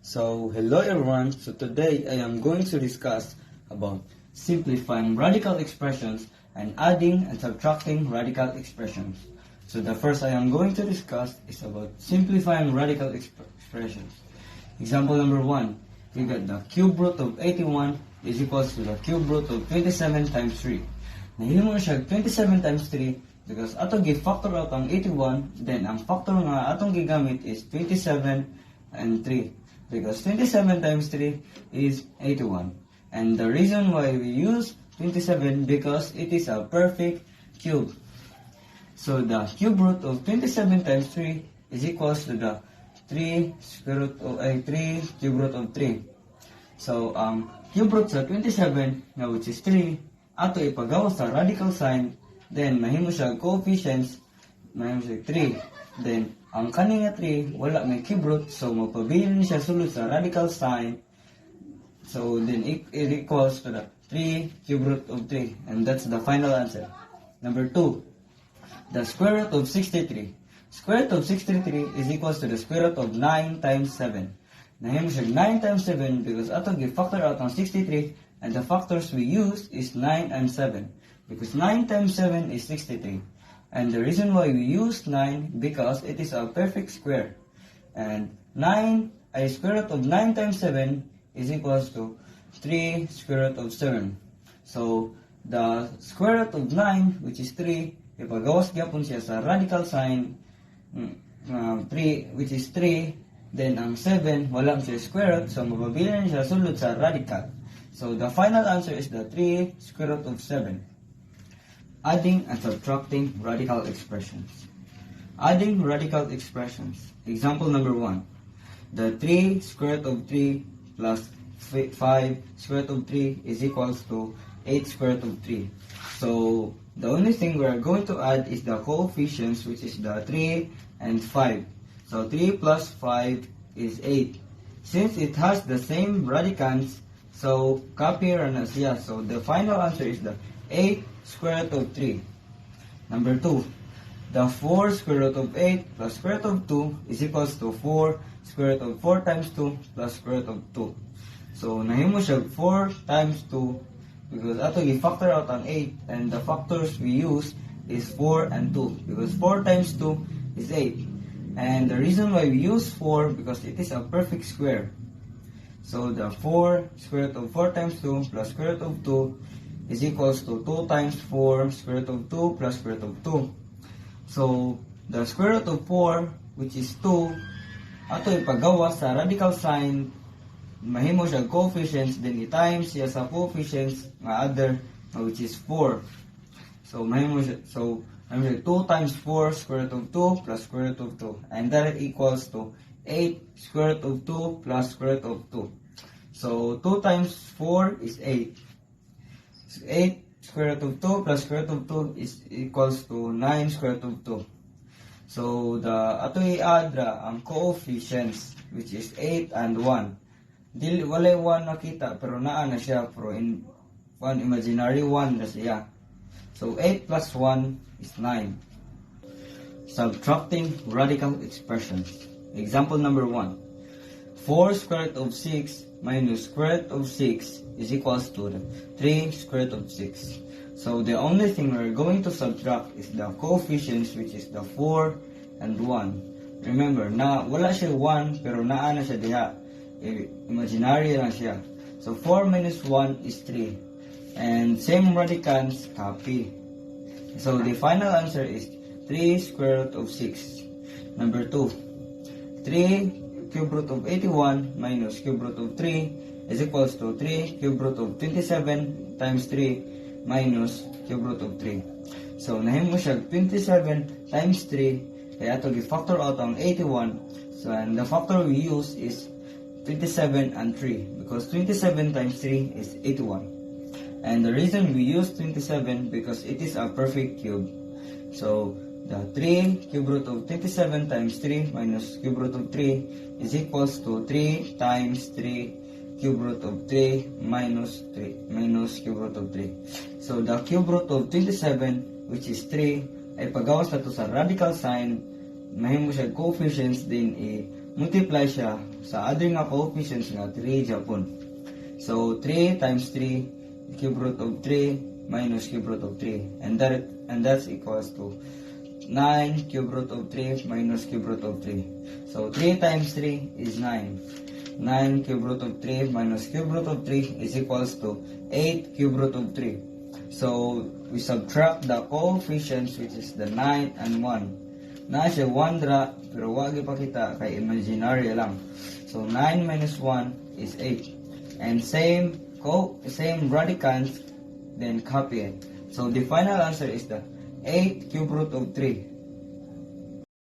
So, hello everyone. So today I am going to discuss about simplifying radical expressions and adding and subtracting radical expressions. So the first I am going to discuss is about simplifying radical expressions. Example number 1. We got the cube root of 81 is equals to the cube root of 27 times 3. Nahimo na siya 27 times 3 because atong gi-factor out ang 81, then ang factor nga atong gigamit is 27 and 3. Because 27 times 3 is 81. And the reason why we use 27 because it is a perfect cube. So the cube root of 27 times 3 is equals to the 3 cube root of 3. So cube root sa 27 na which is 3 ato ipagawa sa radical sign, then mahimo siya coefficients, mahimo siya 3. Then ang kaninga 3, wala may cube root, so magpabilin siya sulod sa radical sign. So then it equals to the 3 cube root of 3. And that's the final answer. Number 2, the square root of 63. Square root of 63 is equals to the square root of 9 times 7. Nahimo siya 9 times 7 because ato gi-factor out ang 63, and the factors we use is 9 and 7. Because 9 times 7 is 63. And the reason why we use 9 because it is a perfect square. And square root of 9 times 7 is equals to 3 square root of 7. So the square root of 9, which is 3, ipagawas gyapon siya sa radical sign, 3, which is 3, then ang 7, wala siya square root, so mapabilin siya sulod sa radical. So the final answer is the 3 square root of 7. Adding and subtracting radical expressions. Adding radical expressions. Example number 1. The 3 square root of 3 plus 5 square root of 3 is equals to 8 square root of 3. So the only thing we are going to add is the coefficients, which is the 3 and 5. So 3 plus 5 is 8. Since it has the same radicants, so copy ra na siya. So the final answer is the 8 square root of 3. Number 2. The 4 square root of 8 plus square root of 2 is equals to 4 square root of 4 times 2 plus square root of 2. So nahimo siya 4 times 2 because ato i-factor out ang 8, and the factors we use is 4 and 2 because 4 times 2 is 8. And the reason why we use 4 because it is a perfect square. So the 4 square root of 4 times 2 plus square root of 2 is equals to 2 times 4 square root of 2 plus square root of 2. So the square root of 4, which is 2, ato ipagawa sa radical sign, mahimo siya coefficients, then i-times siya sa coefficients nga other, which is 4. So mahimo siya, 2 times 4 square root of 2 plus square root of 2, and that equals to 8 square root of 2 plus square root of 2. So 2 times 4 is 8. 8 square root of 2 plus square root of 2 is equals to 9 square root of 2. So the ato i-add ang coefficients, which is 8 and 1. Dili walay 1 nakita pero naa na siya, pero in one imaginary 1 na siya. So 8 plus 1 is 9. Subtracting radical expressions. Example number 1. 4 square root of 6 minus square root of 6 is equals to 3 square root of 6. So the only thing we're going to subtract is the coefficients, which is the 4 and 1. Remember, na wala siya 1 pero naa na siya diha. Imaginary lang siya. So 4 minus 1 is 3. And same radicants, copy. So the final answer is 3 square root of 6. Number 2. 3 cube root of 81 minus cube root of 3 is equals to 3 cube root of 27 times 3 minus cube root of 3. So nahimo siya 27 times 3, kaya ato gi-factor out ang 81. So and the factor we use is 27 and 3 because 27 times 3 is 81. And the reason we use 27 because it is a perfect cube. So the 3 cube root of 27 times 3 minus cube root of 3 is equals to 3 times 3 cube root of 3 minus cube root of 3. So the cube root of 27, which is 3, ay pagawas na to sa radical sign, mahimo siya coefficients, din multiply siya sa other nga coefficients nga 3 Japon. So 3 times 3, cube root of 3 minus cube root of 3, and that's equals to 9 cube root of 3 minus cube root of 3. So 3 times 3 is 9. 9 cube root of 3 minus cube root of 3 is equals to 8 cube root of 3. So we subtract the coefficients, which is the 9 and 1. Na siya 1 dra, pero wag ipakita kay imaginary lang. So 9 minus 1 is 8. And same radicand, then copy it. So the final answer is the 8 cube root of 3.